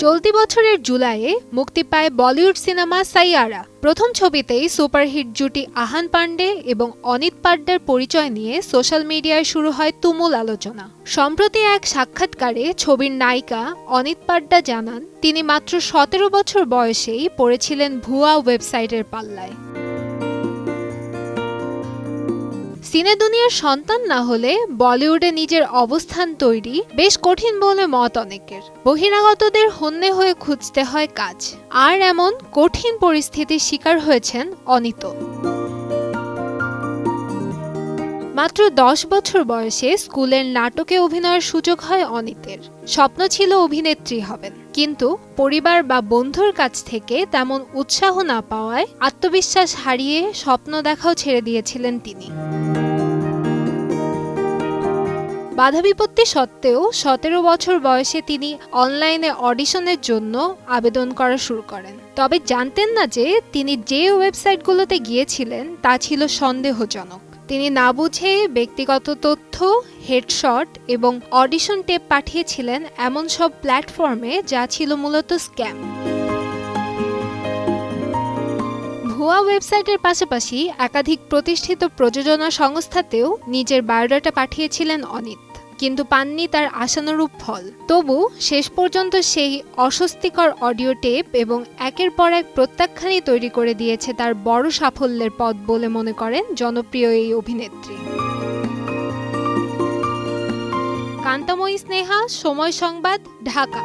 চলতি বছরের জুলাইয়ে মুক্তি পায় বলিউড সিনেমা সাইয়ারা। প্রথম ছবিতেই সুপারহিট জুটি আহান পান্ডে এবং অনিত পাড্ডার পরিচয় নিয়ে সোশ্যাল মিডিয়ায় শুরু হয় তুমুল আলোচনা। সম্প্রতি এক সাক্ষাৎকারে ছবির নায়িকা অনিত পাড্ডা জানান, তিনি মাত্র ১৭ বছর বয়সেই পড়েছিলেন ভুয়া ওয়েবসাইটের পাল্লায়। সিনে দুনিয়ার সন্তান না হলে বলিউডে নিজের অবস্থান তৈরি বেশ কঠিন বলে মত অনেকের। বহিরাগতদের হন্যে হয়ে খুঁজতে হয় কাজ, আর এমন কঠিন পরিস্থিতির শিকার হয়েছেন অনিত। মাত্র ১০ বছর বয়সে স্কুলের নাটকে অভিনয়ের সুযোগ হয় অনিতের। স্বপ্ন ছিল অভিনেত্রী হবেন, কিন্তু পরিবার বা বন্ধুর কাছ থেকে তেমন উৎসাহ না পাওয়ায় আত্মবিশ্বাস হারিয়ে স্বপ্ন দেখাও ছেড়ে দিয়েছিলেন তিনি। বাধা বিপত্তি সত্ত্বেও ১৭ বছর বয়সে তিনি অনলাইনে অডিশনের জন্য আবেদন করা শুরু করেন। তবে জানতেন না যে তিনি যে ওয়েবসাইটগুলোতে গিয়েছিলেন তা ছিল সন্দেহজনক। তিনি না বুঝে ব্যক্তিগত তথ্য, হেডশট এবং অডিশন টেপ পাঠিয়েছিলেন এমন সব প্ল্যাটফর্মে যা ছিল মূলত স্ক্যাম। ভুয়া ওয়েবসাইটের পাশাপাশি একাধিক প্রতিষ্ঠিত প্রযোজনা সংস্থাতেও নিজের বায়োডাটা পাঠিয়েছিলেন অনিত, কিন্তু পাননি তার আশানুরূপ ফল। তবু শেষ পর্যন্ত সেই অস্বস্তিকর অডিও টেপ এবং একের পর এক প্রত্যাখ্যানই তৈরি করে দিয়েছে তার বড় সাফল্যের পথ বলে মনে করেন জনপ্রিয় এই অভিনেত্রী। কান্তাময়ী স্নেহা, সময় সংবাদ, ঢাকা।